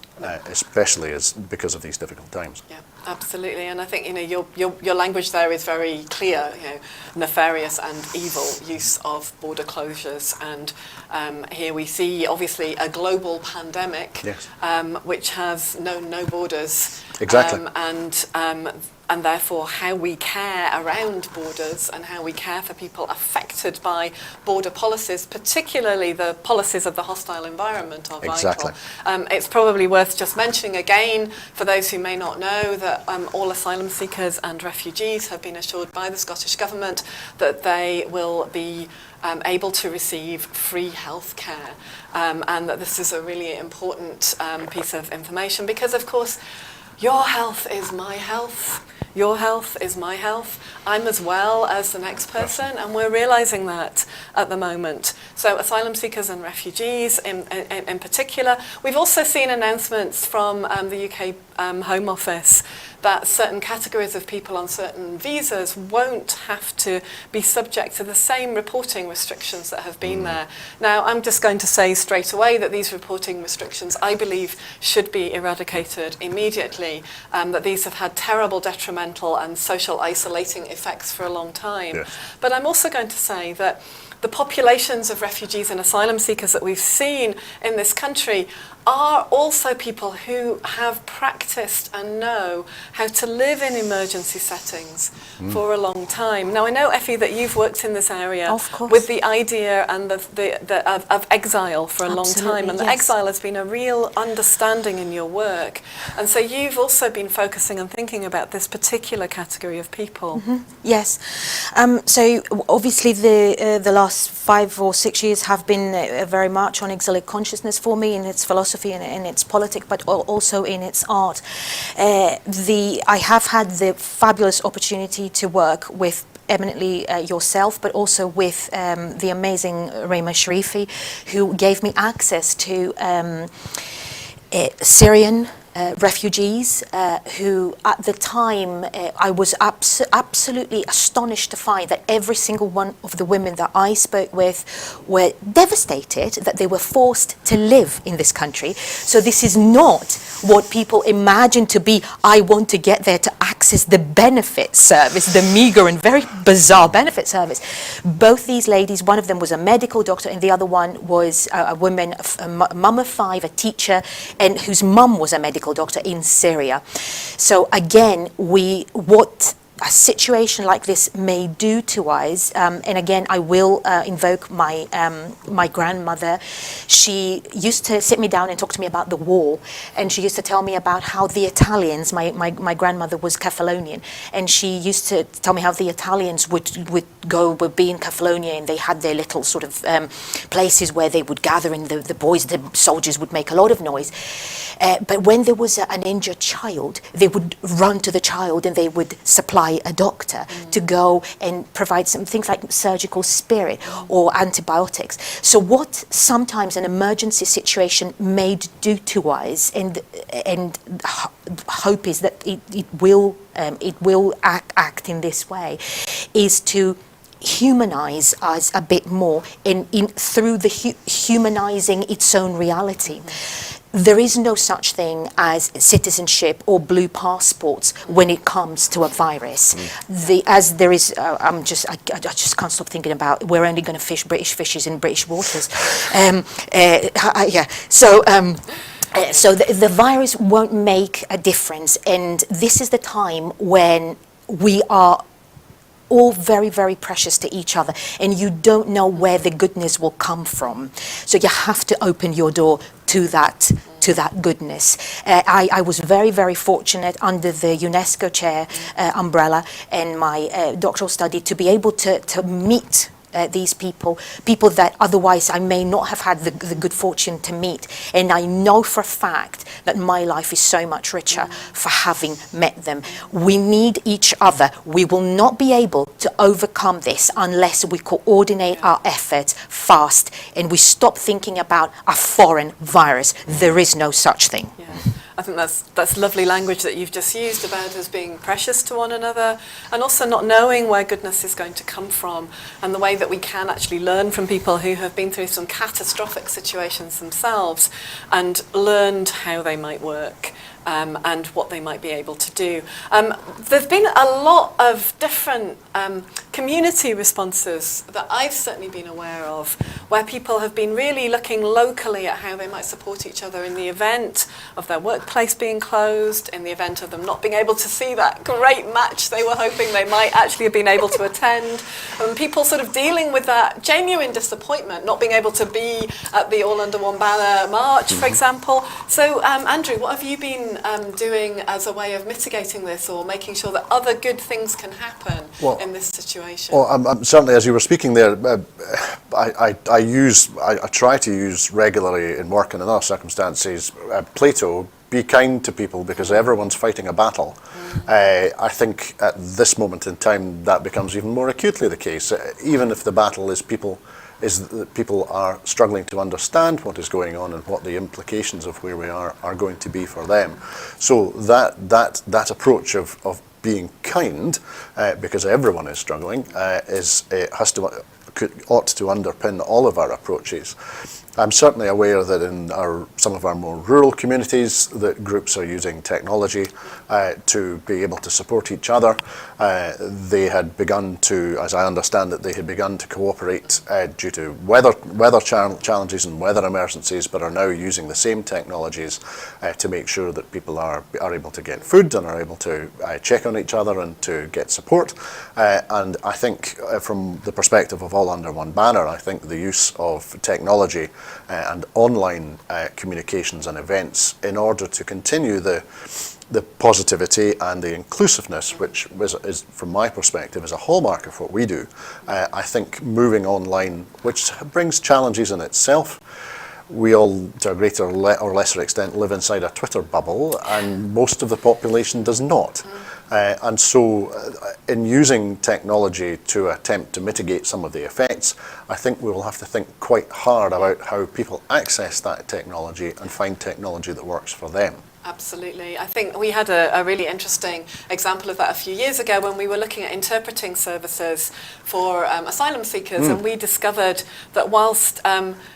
especially because of these difficult times. Yeah, absolutely. And I think your language there is very clear. Nefarious and evil use of border closures, and here we see obviously a global pandemic, yes, which has known no borders. Exactly. And therefore how we care around borders and how we care for people affected by border policies, particularly the policies of the hostile environment, are vital. Exactly. It's probably worth just mentioning again, for those who may not know, that that all asylum seekers and refugees have been assured by the Scottish Government that they will be able to receive free health care, and that this is a really important piece of information because, of course, your health is my health. Your health is my health. I'm as well as the next person, and we're realising that at the moment. So asylum seekers and refugees in particular. We've also seen announcements from the UK Home Office that certain categories of people on certain visas won't have to be subject to the same reporting restrictions that have been there. Now, I'm just going to say straight away that these reporting restrictions, I believe, should be eradicated immediately, that these have had terrible detrimental and social isolating effects for a long time. Yes. But I'm also going to say that the populations of refugees and asylum seekers that we've seen in this country are also people who have practiced and know how to live in emergency settings for a long time. Now, I know, Effie, that you've worked in this area Of course. with the idea and of exile for a long Absolutely, time, and the yes. exile has been a real understanding in your work. And so you've also been focusing and thinking about this particular category of people. Yes. So obviously the last 5 or 6 years have been very much on exilic consciousness for me in its philosophy and in its politics, but also in its art. I have had the fabulous opportunity to work with eminently yourself, but also with the amazing Rema Sharifi, who gave me access to Syrian refugees who at the time I was absolutely astonished to find that every single one of the women that I spoke with were devastated that they were forced to live in this country. So this is not what people imagine to be, I want to get there to access the benefit service, the meager and very bizarre benefit service. Both these ladies, one of them was a medical doctor and the other one was a woman, a mum of 5, a teacher, and whose mum was a medical doctor in Syria. So again, what a situation like this may do to us, and again I will invoke my my grandmother. She used to sit me down and talk to me about the war, and she used to tell me about how the Italians, my grandmother was Cathalonian, and she used to tell me how the Italians would be in Catalonia, and they had their little sort of places where they would gather, and the soldiers would make a lot of noise. But when there was an injured child, they would run to the child and they would supply a doctor to go and provide some things like surgical spirit or antibiotics. So what sometimes an emergency situation may do to us, and hope is that it will act in this way, is to humanize us a bit more through the humanizing its own reality. There is no such thing as citizenship or blue passports when it comes to a virus. I just can't stop thinking about, we're only going to fish British fishes in British waters. So the virus won't make a difference, and this is the time when we are all very, very precious to each other, and you don't know where the goodness will come from. So you have to open your door to that goodness. I was very, very fortunate under the UNESCO Chair umbrella and my doctoral study to be able to meet these people that otherwise I may not have had the good fortune to meet. And I know for a fact that my life is so much richer for having met them. We need each other. We will not be able to overcome this unless we coordinate our efforts fast and we stop thinking about a foreign virus. There is no such thing. Yeah. I think that's lovely language that you've just used about us being precious to one another, and also not knowing where goodness is going to come from, and the way that we can actually learn from people who have been through some catastrophic situations themselves and learned how they might work. And what they might be able to do. There's been a lot of different community responses that I've certainly been aware of, where people have been really looking locally at how they might support each other in the event of their workplace being closed, in the event of them not being able to see that great match they were hoping they might actually have been able to attend, and people sort of dealing with that genuine disappointment, not being able to be at the All Under One Banner march, for example. So, Andrew, what have you been doing as a way of mitigating this, or making sure that other good things can happen in this situation? Well, I'm certainly, as you were speaking there, I try to use regularly in work and in other circumstances, Plato, be kind to people because everyone's fighting a battle. I think at this moment in time that becomes even more acutely the case, even if the battle is that people are struggling to understand what is going on and what the implications of where we are going to be for them. So that approach of being kind, because everyone is struggling, ought to underpin all of our approaches. I'm certainly aware that in some of our more rural communities that groups are using technology to be able to support each other. They had begun to, as I understand it, they had begun to cooperate due to weather challenges and weather emergencies, but are now using the same technologies to make sure that people are able to get food and are able to check on each other and to get support. And I think from the perspective of All Under One Banner, I think the use of technology and online communications and events in order to continue the positivity and the inclusiveness, which is, from my perspective, is a hallmark of what we do. I think moving online, which brings challenges in itself. We all, to a greater or lesser extent, live inside a Twitter bubble, and most of the population does not. And so in using technology to attempt to mitigate some of the effects, I think we will have to think quite hard about how people access that technology and find technology that works for them. Absolutely. I think we had a really interesting example of that a few years ago when we were looking at interpreting services for asylum seekers, and we discovered that whilst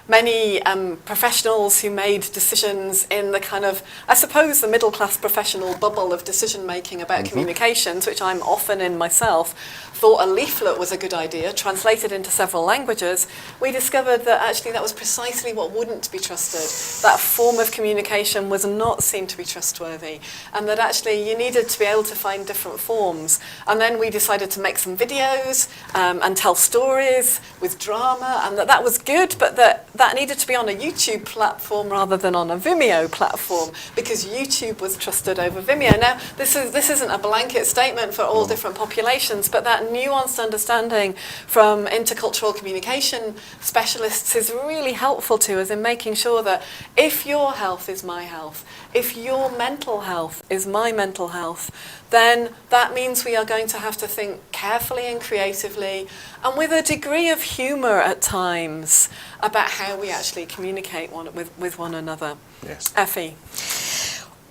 many professionals who made decisions in the kind of, I suppose, the middle class professional bubble of decision making about communications, which I'm often in myself, thought a leaflet was a good idea, translated into several languages, we discovered that actually that was precisely what wouldn't be trusted. That form of communication was not seen to be trustworthy, and that actually you needed to be able to find different forms. And then we decided to make some videos and tell stories with drama, and that was good, but that needed to be on a YouTube platform rather than on a Vimeo platform, because YouTube was trusted over Vimeo. Now, this isn't a blanket statement for all different populations, but that nuanced understanding from intercultural communication specialists is really helpful to us in making sure that if your health is my health, if your mental health is my mental health, then that means we are going to have to think carefully and creatively and with a degree of humour at times about how we actually communicate with one another. Yes. Effie?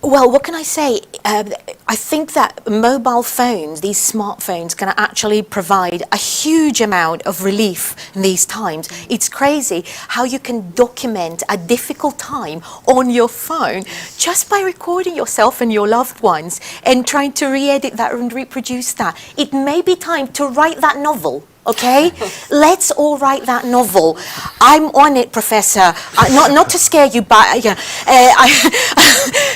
Well, what can I say? I think that mobile phones, these smartphones, can actually provide a huge amount of relief in these times. It's crazy how you can document a difficult time on your phone just by recording yourself and your loved ones and trying to re-edit that and reproduce that. It may be time to write that novel. Okay, let's all write that novel. I'm on it, Professor. Not to scare you, but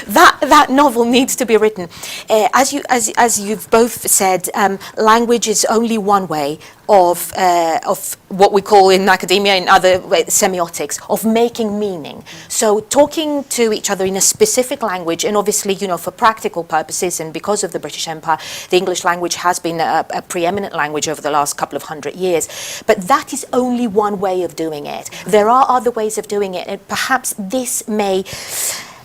that novel needs to be written. As you've both said, language is only one way of what we call in academia and other semiotics of making meaning. So talking to each other in a specific language, and obviously, for practical purposes, and because of the British Empire, the English language has been a preeminent language over the last couple of 100 years. But that is only one way of doing it. There are other ways of doing it, and perhaps this may,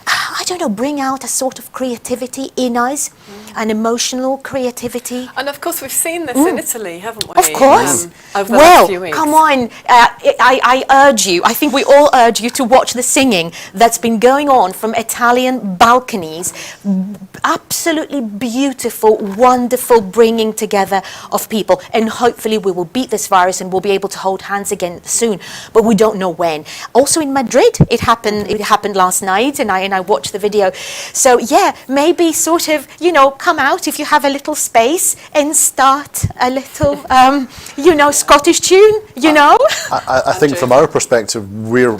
I don't know, bring out a sort of creativity in us, an emotional creativity. And of course, we've seen this in Italy, haven't we? Of course. Over the last few weeks. Come on. I urge you, I think we all urge you to watch the singing that's been going on from Italian balconies. Absolutely beautiful, wonderful bringing together of people. And hopefully we will beat this virus and we'll be able to hold hands again soon. But we don't know when. Also in Madrid, it happened last night, and I watched watch the video. So yeah, maybe sort of, come out if you have a little space and start a little, Scottish tune, I think from our perspective, we're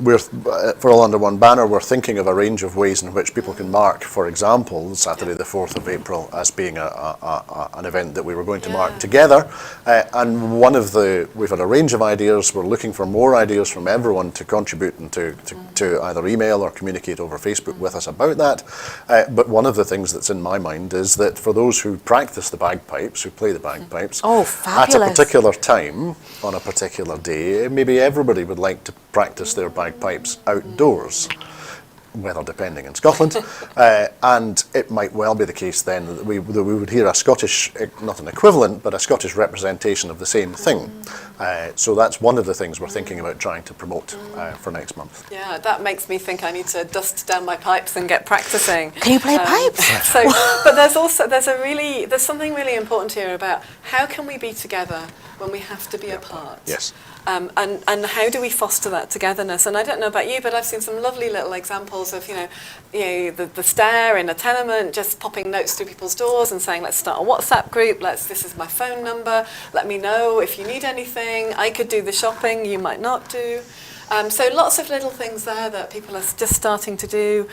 for All Under One Banner, we're thinking of a range of ways in which people can mark, for example, Saturday the 4th of April as being an event that we were going to mark together. And we've had a range of ideas. We're looking for more ideas from everyone to contribute and to either email or communicate over Facebook with us about that. But one of the things that's in my mind is that for those who practice the bagpipes, who play the bagpipes, at a particular time, on a particular day, maybe everybody would like to practice their bagpipes outdoors, weather depending in Scotland, and it might well be the case then that we would hear a Scottish, not an equivalent, but a Scottish representation of the same thing. So that's one of the things we're thinking about trying to promote for next month. Yeah, that makes me think I need to dust down my pipes and get practicing. Can you play pipes? But there's something really important here about how can we be together when we have to be apart. Yes. And how do we foster that togetherness? And I don't know about you, but I've seen some lovely little examples of, the stair in a tenement, just popping notes through people's doors and saying, let's start a WhatsApp group, this is my phone number, let me know if you need anything, I could do the shopping, you might not do. So lots of little things there that people are just starting to do,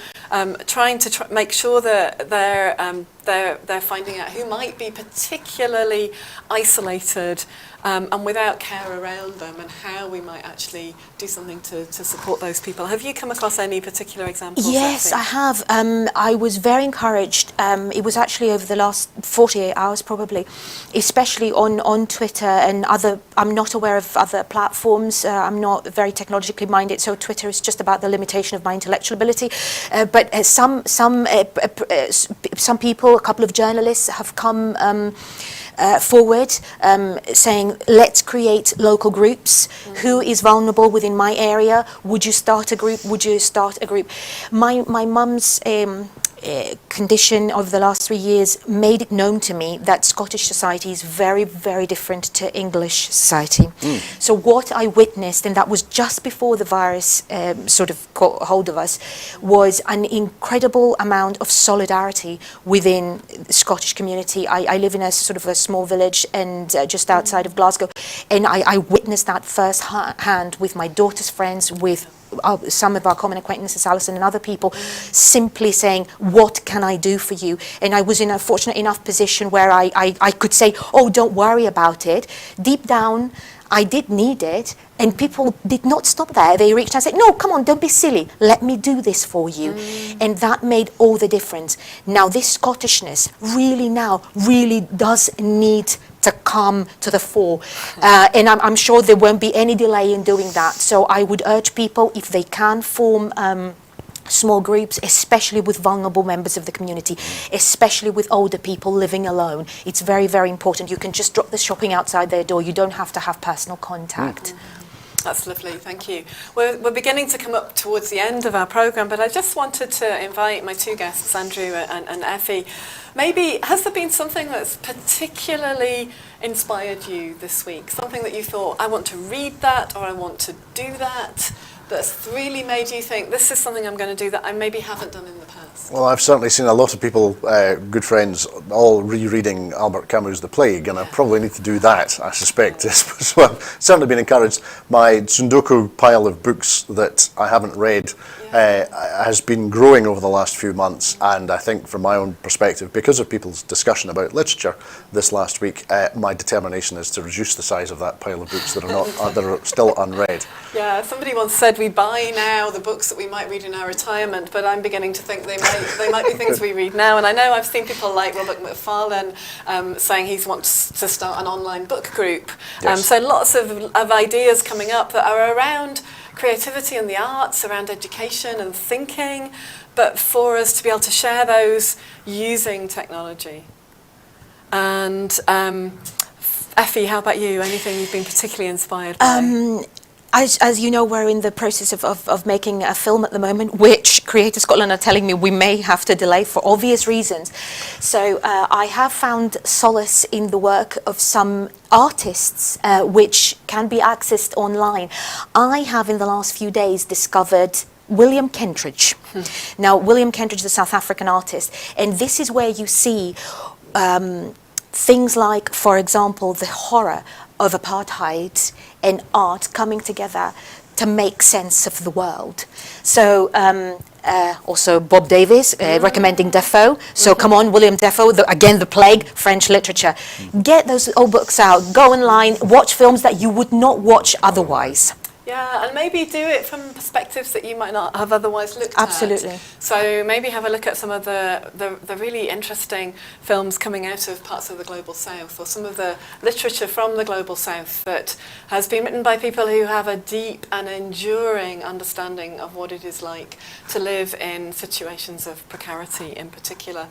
trying to make sure that they're finding out who might be particularly isolated and without care around them, and how we might actually do something to support those people. Have you come across any particular examples? Yes, I have. I was very encouraged. It was actually over the last 48 hours probably, especially on Twitter and other, I'm not aware of other platforms. I'm not very technologically minded, so Twitter is just about the limitation of my intellectual ability. But some people, a couple of journalists have come forward saying, let's create local groups. Who is vulnerable within my area? Would you start a group? Would you start a group? My mum's condition over the last 3 years made it known to me that Scottish society is very, very different to English society. So what I witnessed, and that was just before the virus sort of caught hold of us, was an incredible amount of solidarity within the Scottish community. I live in a sort of a small village and just outside of Glasgow, and I witnessed that firsthand with my daughter's friends, with some of our common acquaintances, Alison and other people, simply saying, what can I do for you? And I was in a fortunate enough position where I could say, oh, don't worry about it. Deep down, I did need it, and people did not stop there. They reached out and said, no, come on, don't be silly. Let me do this for you. And that made all the difference. Now, this Scottishness really does need to come to the fore. And I'm sure there won't be any delay in doing that. So I would urge people, if they can, form small groups, especially with vulnerable members of the community, especially with older people living alone. It's very, very important. You can just drop the shopping outside their door. You don't have to have personal contact. That's lovely, thank you. We're beginning to come up towards the end of our programme, but I just wanted to invite my two guests, Andrew and Effie. Maybe, has there been something that's particularly inspired you this week? Something that you thought, I want to read that, or I want to do that, that's really made you think, this is something I'm going to do that I maybe haven't done in the past? Well, I've certainly seen a lot of people, good friends, all rereading Albert Camus' The Plague, and I probably need to do that, I suspect. So I've certainly been encouraged. My Tsundoku pile of books that I haven't read has been growing over the last few months, and I think from my own perspective, because of people's discussion about literature this last week, my determination is to reduce the size of that pile of books that are not that are still unread. Yeah, somebody once said we buy now the books that we might read in our retirement, but I'm beginning to think they might be things we read now. And I know I've seen people like Robert Macfarlane saying he wants to start an online book group. Yes. So lots of ideas coming up that are around creativity and the arts, around education and thinking, but for us to be able to share those using technology. And Effie, how about you? Anything you've been particularly inspired by? As you know, we're in the process of making a film at the moment, which Creative Scotland are telling me we may have to delay for obvious reasons. So I have found solace in the work of some artists, which can be accessed online. I have in the last few days discovered William Kentridge. Now, William Kentridge is a South African artist, and this is where you see things like, for example, the horror of apartheid and art coming together to make sense of the world. So also Bob Davis recommending Defoe. So come on, William Defoe, again, The Plague, French literature. Get those old books out, go online, watch films that you would not watch otherwise. Yeah, and maybe do it from perspectives that you might not have otherwise looked Absolutely. at. So maybe have a look at some of the really interesting films coming out of parts of the Global South, or some of the literature from the Global South that has been written by people who have a deep and enduring understanding of what it is like to live in situations of precarity in particular.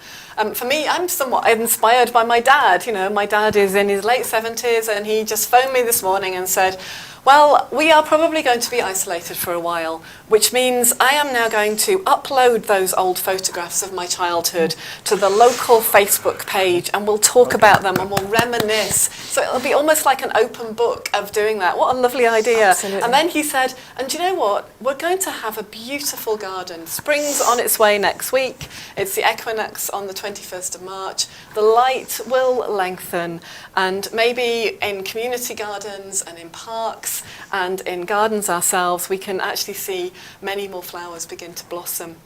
For me, I'm somewhat inspired by my dad. You know, my dad is in his late 70s, and he just phoned me this morning and said, well, we are probably going to be isolated for a while, which means I am now going to upload those old photographs of my childhood to the local Facebook page, and we'll talk about them and we'll reminisce. So it'll be almost like an open book of doing that. What a lovely idea. Absolutely. And then he said, and do you know what? We're going to have a beautiful garden. Spring's on its way next week. It's the equinox on the 21st of March. The light will lengthen, and maybe in community gardens and in parks and in gardens ourselves, we can actually see many more flowers begin to blossom.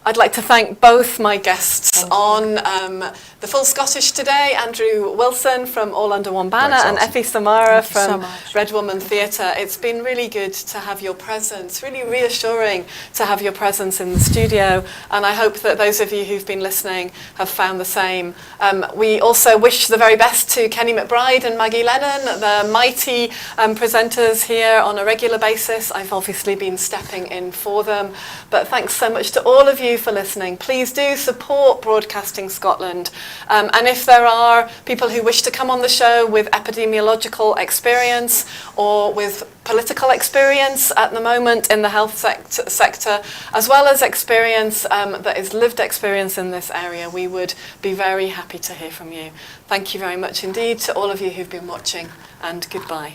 I'd like to thank both my guests on the Full Scottish today, Andrew Wilson from All Under One Banner, and Effie Samara from Red Woman Theatre. It's been really good to have your presence, really reassuring to have your presence in the studio, and I hope that those of you who've been listening have found the same. We also wish the very best to Kenny McBride and Maggie Lennon, the mighty presenters here on a regular basis. I've obviously been stepping in for them, but thanks so much to all of you for listening. Please do support Broadcasting Scotland, and if there are people who wish to come on the show with epidemiological experience or with political experience at the moment in the health sector, as well as experience that is lived experience in this area, we would be very happy to hear from you. Thank you very much indeed to all of you who've been watching, and goodbye.